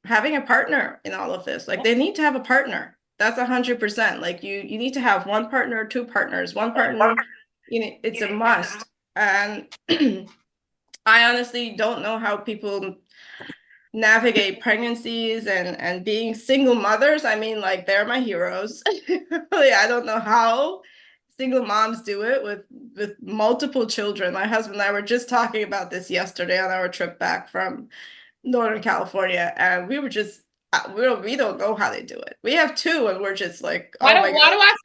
having a partner in all of this. Like, they need to have a partner. That's 100%. Like, you need to have one partner or 2 partners. One partner, it's a must. And I honestly don't know how people navigate pregnancies and being single mothers. I mean, like, they're my heroes. I don't know how single moms do it with multiple children. My husband and I were just talking about this yesterday on our trip back from Northern California, and we were just we don't know how they do it. We have 2, and we're just like, why do I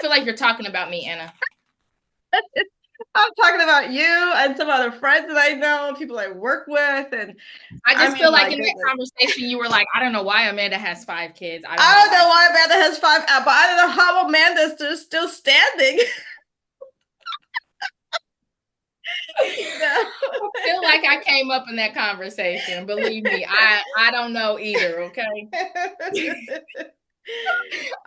feel like you're talking about me, Anna? I'm talking about you and some other friends that I know, people I work with, and I just feel my like in that goodness. conversation, you were like, I don't know why Amanda has 5 kids. I don't know why Amanda has 5, but I don't know how Amanda's still standing. You know? I feel like I came up in that conversation. Believe me, I don't know either. Okay.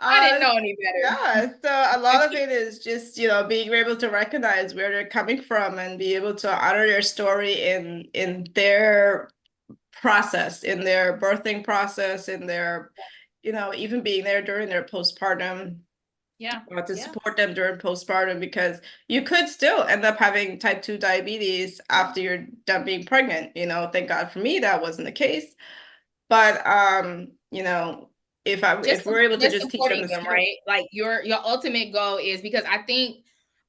I didn't know any better. Yeah, so a lot of it is just, you know, being able to recognize where they're coming from and be able to honor their story in their process, in their birthing process, in their, you know, even being there during their postpartum. Yeah. To support them during postpartum, because you could still end up having type 2 diabetes after you're done being pregnant. You know, thank God for me that wasn't the case. But you know, if we're able to just teach them the skill. right? Like your ultimate goal is, because I think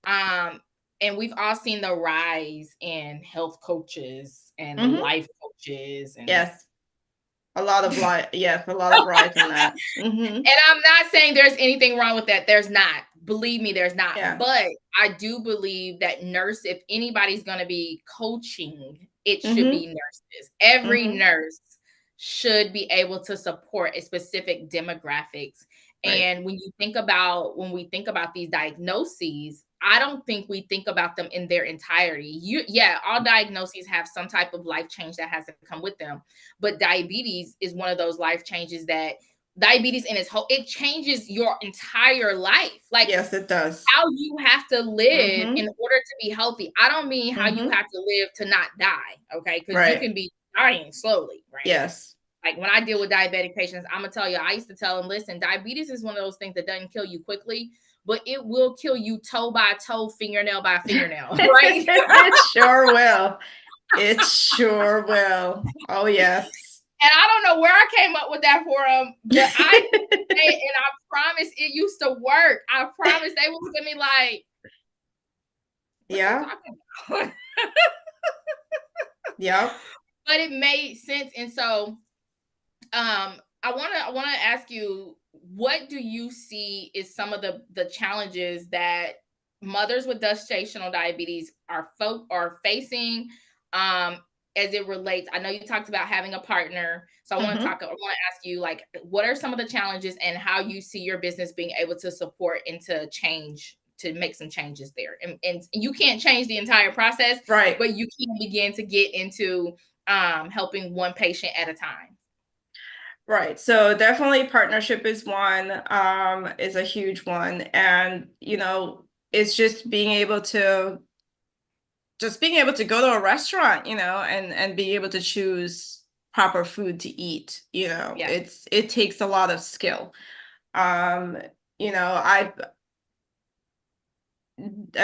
and we've all seen the rise in health coaches and life coaches, and yes, a lot of rise in that. And I'm not saying there's anything wrong with that. There's not. Believe me, there's not. Yeah. But I do believe that if anybody's going to be coaching, it should be nurses. Every nurse should be able to support a specific demographics. Right. And when we think about these diagnoses, I don't think we think about them in their entirety. All diagnoses have some type of life change that has to come with them. But diabetes is one of those life changes that diabetes in its whole, it changes your entire life. Like, yes, it does. How you have to live in order to be healthy. I don't mean how you have to live to not die. Okay. Because you can be dying slowly. Right. Yes. Like when I deal with diabetic patients, I'm gonna tell you, I used to tell them, listen, diabetes is one of those things that doesn't kill you quickly, but it will kill you toe by toe, fingernail by fingernail. Right? It sure will. It sure will. Oh yes. And I don't know where I came up with that for them, but I promise it used to work. I promise they would look at me like, yeah. Yeah. But it made sense. And so I want to ask you, what do you see is some of the challenges that mothers with gestational diabetes are facing as it relates? I know you talked about having a partner, so I want to ask you, like, what are some of the challenges and how you see your business being able to support and to make some changes there? And you can't change the entire process, right? But you can begin to get into helping one patient at a time. Right. So definitely partnership is one, is a huge one. And, you know, it's just being able to go to a restaurant, you know, and be able to choose proper food to eat, you know. It takes a lot of skill. You know, I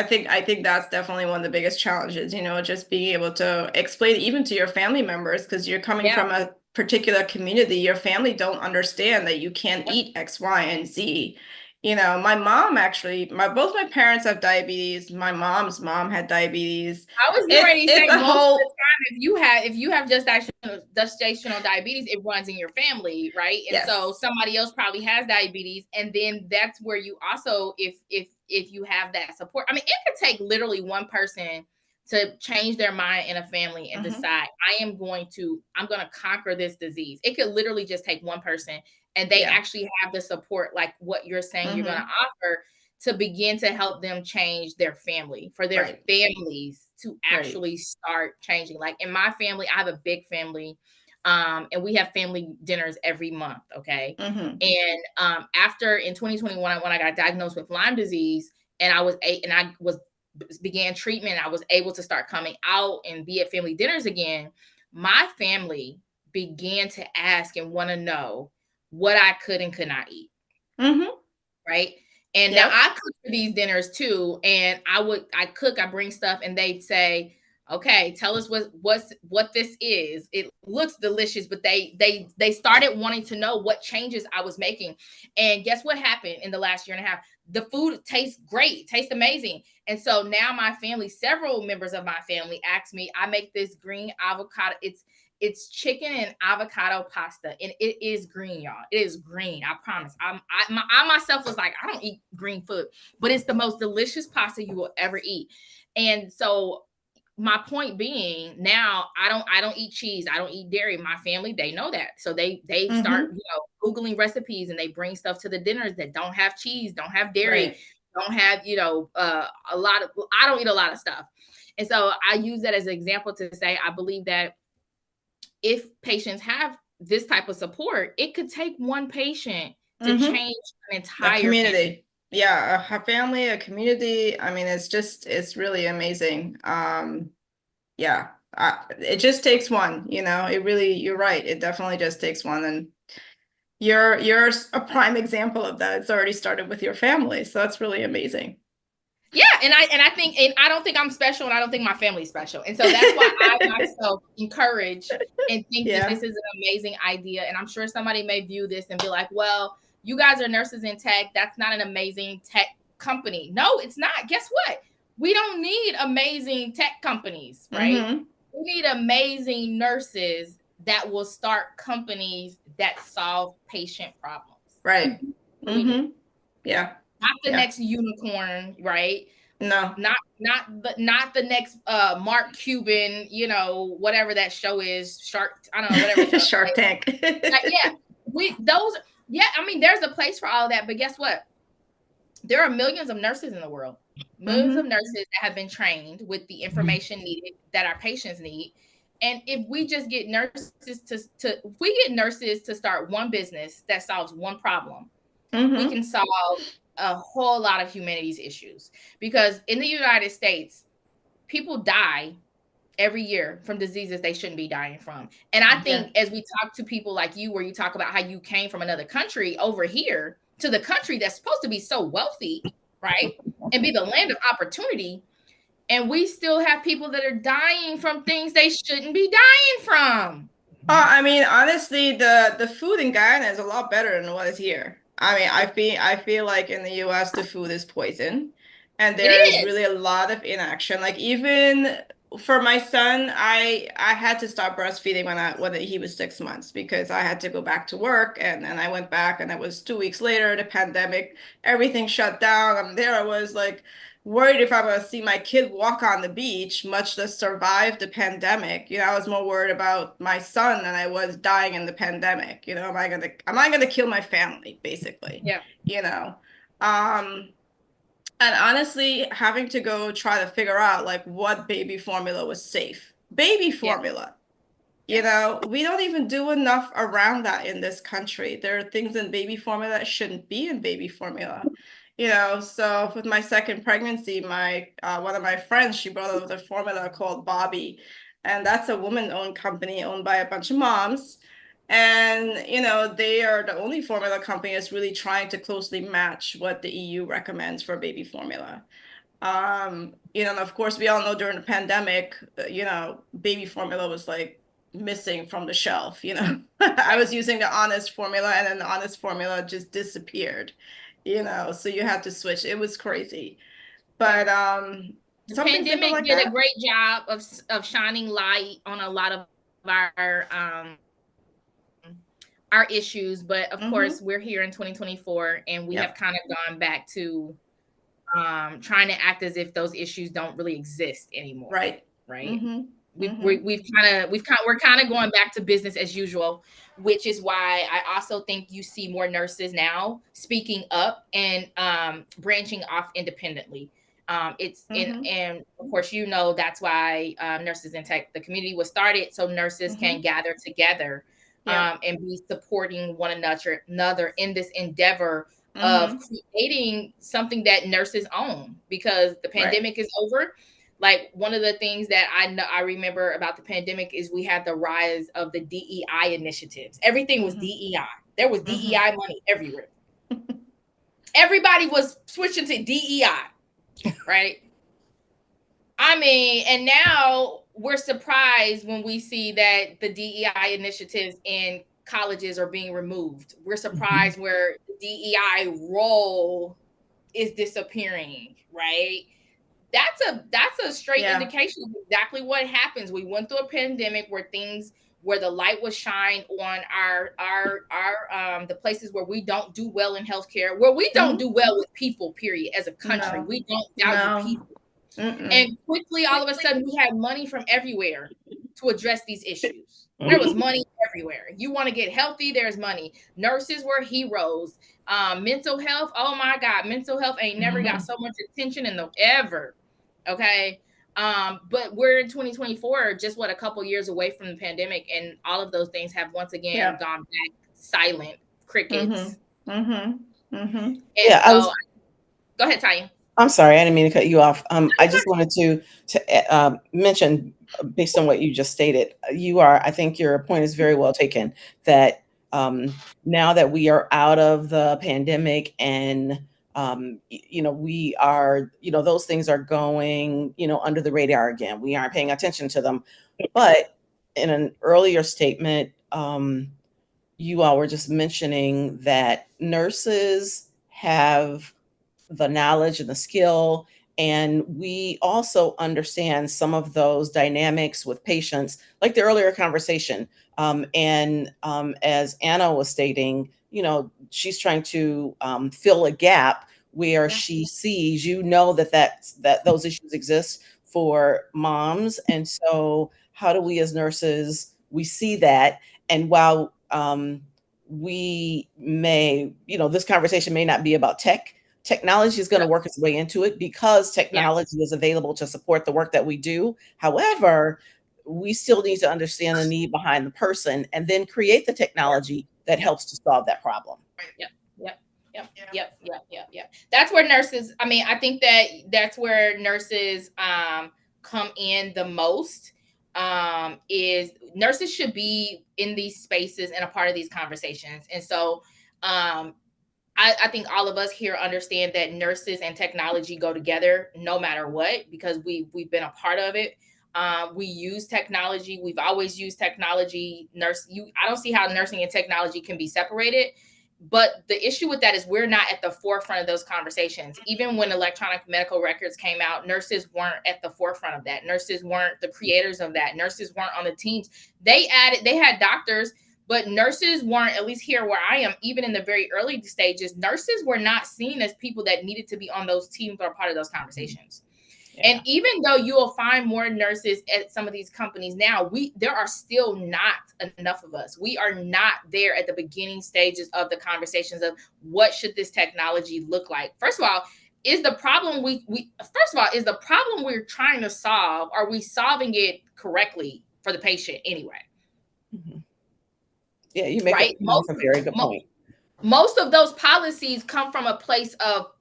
think that's definitely one of the biggest challenges, you know, just being able to explain even to your family members, because you're coming from a particular community. Your family don't understand that you can't eat X, Y, and Z. You know, my mom actually, both my parents have diabetes. My mom's mom had diabetes. I was already saying most of the time, if you have gestational diabetes, it runs in your family, right? And so somebody else probably has diabetes, and then that's where you also, if you have that support, I mean, it could take literally one person to change their mind in a family and decide, I'm going to conquer this disease. It could literally just take one person, and they actually have the support, like what you're saying you're going to offer, to begin to help them change their family, for their families to actually start changing. Like in my family, I have a big family, and we have family dinners every month. Okay. And after in 2021, when I got diagnosed with Lyme disease, and I began treatment, I was able to start coming out and be at family dinners again. My family began to ask and want to know what I could and could not eat. Right. And now I cook for these dinners too. And I bring stuff, and they'd say, okay, tell us what this is. It looks delicious, but they started wanting to know what changes I was making. And guess what happened in the last year and a half? The food tastes great, tastes amazing. And so now my family, several members of my family ask me, I make this green avocado. It's chicken and avocado pasta, and it is green, y'all. It is green. I promise. I myself was like, I don't eat green food, but it's the most delicious pasta you will ever eat. And so my point being, now I don't eat cheese, I don't eat dairy. My family, they know that. So they start, Googling recipes, and they bring stuff to the dinners that don't have cheese, don't have dairy, Right. don't have, a lot of, I don't eat a lot of stuff. And so I use that as an example to say, I believe that if patients have this type of support, it could take one patient to change an entire community. family. Yeah, a family, a community. I mean, it's really amazing. Yeah, it just takes one, it really, you're right. It definitely just takes one. And you're a prime example of that. It's already started with your family. So that's really amazing. Yeah, and I think, and I don't think I'm special, and I don't think my family's special. And so that's why I myself encourage and think that this is an amazing idea. And I'm sure somebody may view this and be like, well, you guys are nurses in tech. That's not an amazing tech company. No, it's not. Guess what? We don't need amazing tech companies, right? We need amazing nurses that will start companies that solve patient problems. Right. Yeah. Not the next unicorn, right? No. Not the next Mark Cuban, whatever that show is, I don't know, whatever. Shark Tank. I mean, there's a place for all of that, but guess what? There are millions of nurses in the world. Millions of nurses that have been trained with the information needed that our patients need. And if we just get nurses to start one business that solves one problem, we can solve a whole lot of humanity's issues. Because in the United States, people die every year from diseases they shouldn't be dying from. And I think as we talk to people like you, where you talk about how you came from another country over here to the country that's supposed to be so wealthy, right? And be the land of opportunity. And we still have people that are dying from things they shouldn't be dying from. I mean, honestly, the food in Guyana is a lot better than what is here. I mean, I feel like in the US the food is poison, and there is really a lot of inaction. Like, even for my son, I had to stop breastfeeding when he was 6 months, because I had to go back to work, and then I went back, and it was 2 weeks later, the pandemic, everything shut down. I'm there. I was like worried if I'm gonna see my kid walk on the beach, much less survive the pandemic. I was more worried about my son than I was dying in the pandemic. Am I gonna kill my family, basically? Yeah. And honestly, having to go try to figure out like what baby formula was safe. Baby formula. We don't even do enough around that in this country. There are things in baby formula that shouldn't be in baby formula. So with my second pregnancy, one of my friends, she brought out a formula called Bobby, and that's a woman-owned company owned by a bunch of moms. And they are the only formula company that's really trying to closely match what the EU recommends for baby formula. And of course, we all know during the pandemic, baby formula was like missing from the shelf. I was using the Honest formula, and then the Honest formula just disappeared. So you had to switch. It was crazy. But the pandemic did a great job of shining light on a lot of our issues, but of course we're here in 2024, and we have kind of gone back to trying to act as if those issues don't really exist anymore. Right. We're kind of going back to business as usual, which is why I also think you see more nurses now speaking up and branching off independently. And of course, that's why Nurses in Tech, the community was started, so nurses can gather together and be supporting one another in this endeavor of creating something that nurses own, because the pandemic is over. Like, one of the things that I remember about the pandemic is we had the rise of the DEI initiatives. Everything was DEI. There was DEI money everywhere. Everybody was switching to DEI, right? I mean, and now we're surprised when we see that the DEI initiatives in colleges are being removed. We're surprised where the DEI role is disappearing, right? That's a straight indication of exactly what happens. We went through a pandemic where the light was shined on our the places where we don't do well in healthcare, where we don't do well with people, period, as a country. We don't value people. And quickly, all of a sudden, we had money from everywhere to address these issues. There was money everywhere. You want to get healthy, there's money. Nurses were heroes. Mental health, oh my God, mental health ain't never got so much attention in the ever. Okay. But we're in 2024, just what, a couple years away from the pandemic, and all of those things have once again gone back silent, crickets. Yeah, so, go ahead, Tanya. I'm sorry, I didn't mean to cut you off. I just wanted to mention, based on what you just stated, I think your point is very well taken, that now that we are out of the pandemic and we are, those things are going, under the radar again. We aren't paying attention to them. But in an earlier statement, you all were just mentioning that nurses have the knowledge and the skill, and we also understand some of those dynamics with patients, like the earlier conversation. As Anna was stating, she's trying to fill a gap where she sees, that those issues exist for moms. And so how do we as nurses, we see that, and while we may, this conversation may not be about technology is going to work its way into it, because technology is available to support the work that we do. However, we still need to understand the need behind the person and then create the technology that helps to solve that problem. Yep. That's where nurses, I think that's where nurses come in the most. Is nurses should be in these spaces and a part of these conversations. And so I think all of us here understand that nurses and technology go together no matter what, because we've been a part of it. We use technology. We've always used technology. I don't see how nursing and technology can be separated. But the issue with that is we're not at the forefront of those conversations. Even when electronic medical records came out, nurses weren't at the forefront of that. Nurses weren't the creators of that. Nurses weren't on the teams. They had doctors, but nurses weren't, at least here where I am, even in the very early stages, nurses were not seen as people that needed to be on those teams or part of those conversations. Yeah. And even though you will find more nurses at some of these companies now, there are still not enough of us. We are not there at the beginning stages of the conversations of what should this technology look like. First of all, is the problem we're trying to solve, are we solving it correctly for the patient anyway? Mm-hmm. Yeah, you make a very good point. Most of those policies come from a place of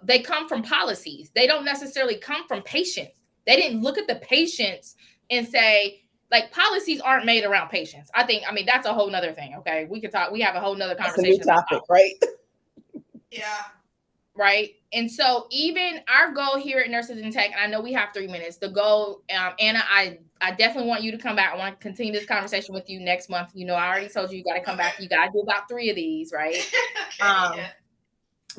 they come from policies. They don't necessarily come from patients. They didn't look at the patients and say, like, policies aren't made around patients. I mean, that's a whole nother thing. Okay. We have a whole nother conversation. That's a new topic, right? Yeah. Right. And so even our goal here at Nurses in Tech, and I know we have 3 minutes, the goal, Anna, I definitely want you to come back. I want to continue this conversation with you next month. I already told you got to come back. You got to do about 3 of these, right?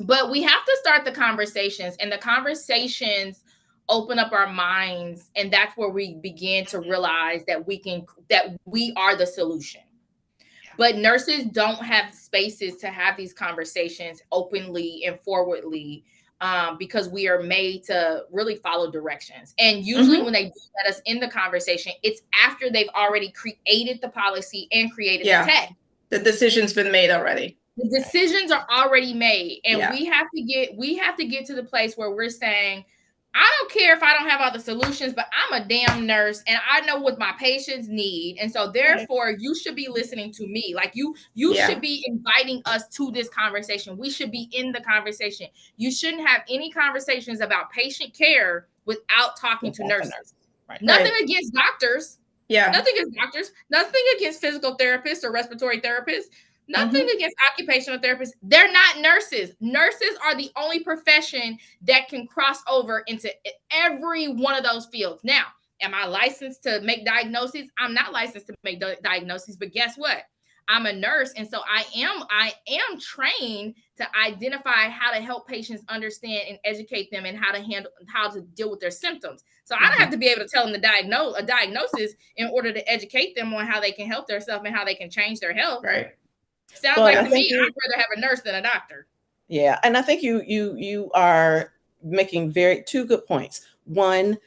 But we have to start the conversations, and the conversations open up our minds. And that's where we begin to realize that we are the solution. But nurses don't have spaces to have these conversations openly and forwardly, because we are made to really follow directions. And usually when they do let us in the conversation, it's after they've already created the policy and created the tech. The decision's been made already. The decisions are already made. And we have to get to the place where we're saying, I don't care if I don't have all the solutions, but I'm a damn nurse and I know what my patients need. And so therefore you should be listening to me. Like you should be inviting us to this conversation. We should be in the conversation. You shouldn't have any conversations about patient care without talking to nurses. Right. Nothing against doctors. Yeah. Nothing against doctors. Nothing against physical therapists or respiratory therapists. Nothing against occupational therapists. They're not nurses. Nurses are the only profession that can cross over into every one of those fields. Now, am I licensed to make diagnoses? I'm not licensed to make diagnoses, but guess what? I'm a nurse. And so I am trained to identify how to help patients understand and educate them and how to deal with their symptoms. So I don't have to be able to tell them a diagnosis in order to educate them on how they can help themselves and how they can change their health. Right. Sounds like to me, I'd rather have a nurse than a doctor. Yeah, and I think you are making two good points. One,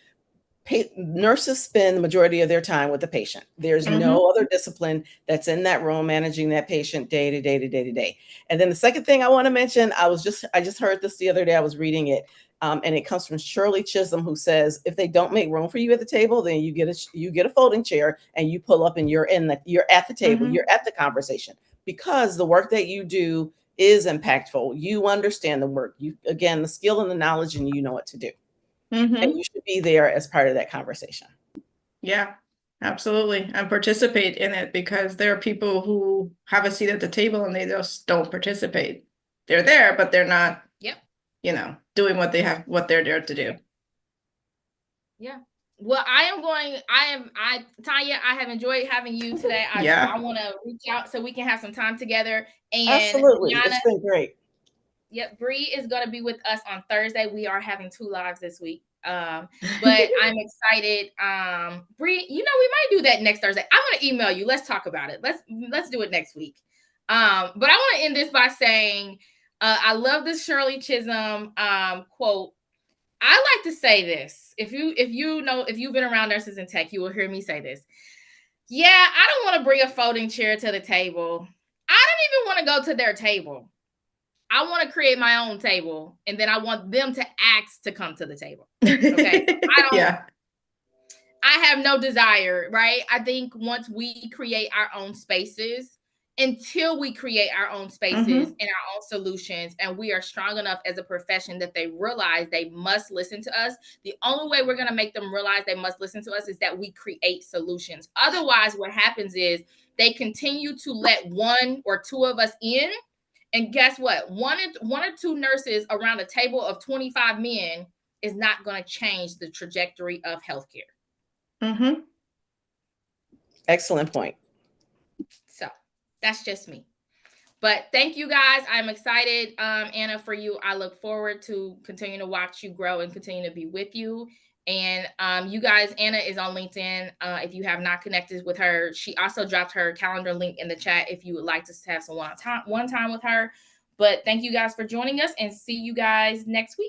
nurses spend the majority of their time with the patient. There's no other discipline that's in that room managing that patient day to day to day to day. And then the second thing I want to mention, I just heard this the other day. I was reading it, and it comes from Shirley Chisholm, who says, if they don't make room for you at the table, then you get a folding chair and you pull up and you're at the table, you're at the conversation, because the work that you do is impactful. You understand the work. Again, the skill and the knowledge, and you know what to do. And you should be there as part of that conversation. Yeah, absolutely. And participate in it, because there are people who have a seat at the table and they just don't participate. They're there, but they're not, doing what they're there to do. Yeah. Well, Tanya, I have enjoyed having you today. I want to reach out so we can have some time together. And absolutely. Yana, it's been great. Yep. Bree is going to be with us on Thursday. We are having 2 lives this week. But I'm excited. Bree, we might do that next Thursday. I'm going to email you. Let's talk about it. Let's do it next week. But I want to end this by saying, I love this Shirley Chisholm quote. I like to say this. If you've been around nurses in tech, you will hear me say this. Yeah, I don't want to bring a folding chair to the table. I don't even want to go to their table. I want to create my own table, and then I want them to ask to come to the table. Okay. I have no desire, right? I think once we create our own spaces, until we create our own spaces and our own solutions, and we are strong enough as a profession that they realize they must listen to us, the only way we're going to make them realize they must listen to us is that we create solutions. Otherwise, what happens is they continue to let 1 or 2 of us in. And guess what? One or two nurses around a table of 25 men is not going to change the trajectory of healthcare. Excellent point. So that's just me. But thank you guys. I'm excited, Anna, for you. I look forward to continuing to watch you grow and continue to be with you. And you guys, Anna is on LinkedIn. If you have not connected with her, she also dropped her calendar link in the chat if you would like to have some one time with her. But thank you guys for joining us, and see you guys next week.